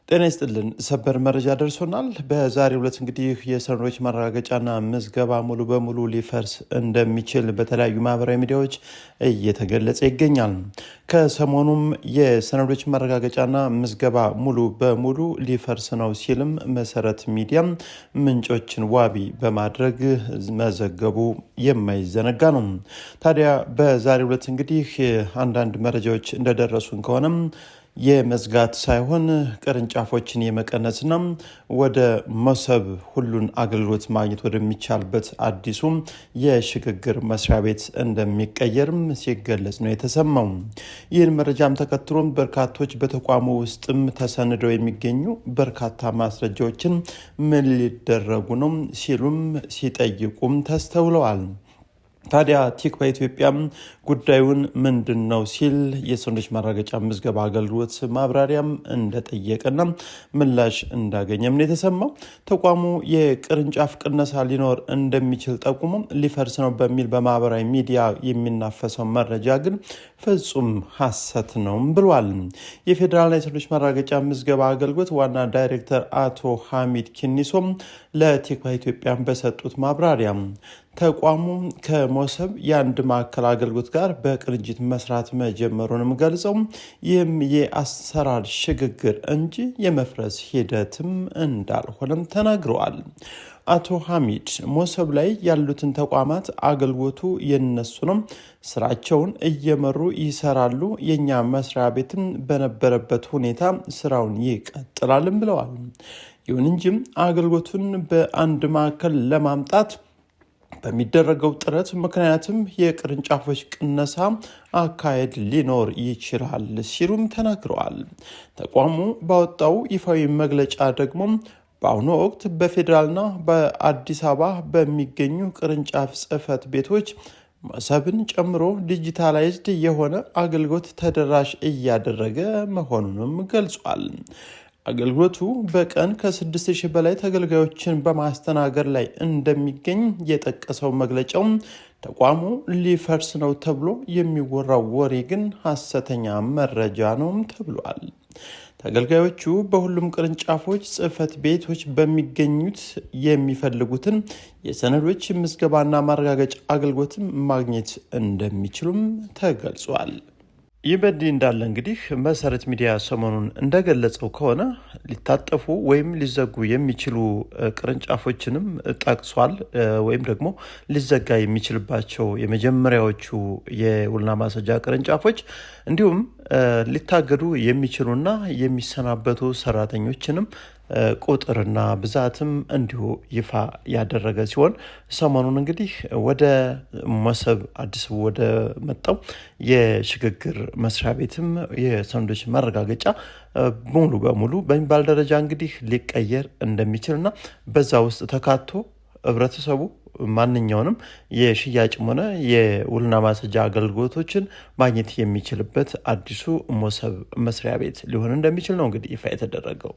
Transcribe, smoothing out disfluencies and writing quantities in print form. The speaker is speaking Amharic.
ጤና ይስጥልን ሰበር መረጃ ደርሶናል። በዛሬው ዕለት እንግዲህ የሰነዶች ማረጋገጫና ምዝገባ ሙሉ በሙሉ ሊፈርስ እንደሚችል በተለያዩ ማህበራዊ ሚዲያዎች እየተገለጸ ይገኛል። ከሰሞኑም የሰነዶች ማረጋገጫና ምዝገባ ሙሉ በሙሉ ሊፈርስ ነው ሲልም መሰረት ሚዲያ ምንጮችን ዋቢ በማድረግ መዘገቡ የማይዘነጋ ነው። ታዲያ በዛሬው ዕለት እንግዲህ አንዳንድ መረጃዎች እንደደረሱን ከሆነም የመዝጋት ሳይሆን ቅርንጫፎችን የመቀነስና ወደ መሰብ ሁሉን አገልግሎት ማግኘት ወደሚቻልበት አዲሱ የሽግግር መስሪያ ቤት እንደሚቀየርም ሲገለጽ ነው የተሰማው። ይህን መረጃም ተከትሎም በርካቶች በተቋሙ ውስጥም ተሰንደው የሚገኙ በርካታ ማስረጃዎችን ምን ሊደረጉ ነው ሲሉም ሲጠይቁም ተስተውለዋል። ታዲያ ቲክ በኢትዮጵያ ጉዳዩን ምንድነው ሲል የሰነዶች ማረጋገጫ ምዝገባ አገልግሎት ማብራሪያም እንደጠየቀና ምላሽ እንዳገኘም ነው የተሰማው። ተቋሙ የቅርንጫፍ ቅነሳ ሊኖር እንደሚችል ጠቁሞ ሊፈርስ ነው በሚል በማህበራዊ ሚዲያ የሚናፈሰው መረጃ ግን ፍጹም ሐሰት ነው ብሏል። የፌዴራልና የሰነዶች ማረጋገጫ ምዝገባ አገልግሎት ዋና ዳይሬክተር አቶ ሐሚድ ኪኒሶም ለቲክ በኢትዮጵያ በሰጡት ማብራሪያ ተቋሙ ከመሰብ የአንድ ማዕከል አገልግሎት ጋር በቅንጅት መስራት መጀመሩንም ገልጸው ይህም የአሰራር ሽግግር እንጂ የመፍረስ ሂደትም እንዳልሆነም ተናግረዋል። አቶ ሐሚድ መሰብ ላይ ያሉትን ተቋማት አገልግሎቱ የነሱ ነው፣ ስራቸውን እየመሩ ይሰራሉ፣ የኛ መስሪያ ቤትም በነበረበት ሁኔታ ስራውን ይቀጥላልም ብለዋል። ይሁን እንጂ አገልግሎቱን በአንድ ማዕከል ለማምጣት በሚደረገው ጥረት ምክንያትም የቅርንጫፎች ቅነሳ አካሄድ ሊኖር ይችላል ሲሉም ተናግረዋል። ተቋሙ ባወጣው ይፋዊ መግለጫ ደግሞ በአሁኑ ወቅት በፌዴራልና በአዲስ አበባ በሚገኙ ቅርንጫፍ ጽህፈት ቤቶች መሰብን ጨምሮ ዲጂታላይዝድ የሆነ አገልግሎት ተደራሽ እያደረገ መሆኑንም ገልጿል። አገልግሎቱ በቀን ከ6000 በላይ ተገልጋዮችን በማስተናገድ ላይ እንደሚገኝ የጠቀሰው መግለጫው ተቋሙ ሊፈርስ ነው ተብሎ የሚወራው ወሬ ግን ሐሰተኛ መረጃ ነው ተብሏል። ተገልጋዮቹ በሁሉም ቅርንጫፎች ጽህፈት ቤቶች በሚገኙት የሚፈልጉትን የሰነዶች ምዝገባና ማረጋገጫ አገልግሎትን ማግኘት እንደሚችሉም ተገልጿል። ይህ በእንዲህ እንዳለ እንግዲህ መሰረት ሚዲያ ሰሞኑን እንደገለጸው ከሆነ ሊታጠፉ ወይም ሊዘጉ የሚችሉ ቅርንጫፎችንም ጠቅሷል። ወይም ደግሞ ሊዘጋ የሚችልባቸው የመጀመሪያዎቹ የውልና ማስረጃ ቅርንጫፎች እንዲሁም ሊታገዱ የሚችሉና የሚሰናበቱ ሰራተኞችንም ቁጥርና ብዛትም እንዲሁ ይፋ ያደረገ ሲሆን ሰሞኑን እንግዲህ ወደ መሰብ አዲስ ወደ መጣው የሽግግር መስሪያ ቤትም የሰነዶች ማረጋገጫ ሙሉ በሙሉ በሚባል ደረጃ እንግዲህ ሊቀየር እንደሚችልና በዛ ውስጥ ተካቶ ህብረተሰቡ ማንኛውንም የሽያጭም ሆነ የውልና ማስረጃ አገልግሎቶችን ማግኘት የሚችልበት አዲሱ መሰብ መስሪያ ቤት ሊሆን እንደሚችል ነው እንግዲህ ይፋ የተደረገው።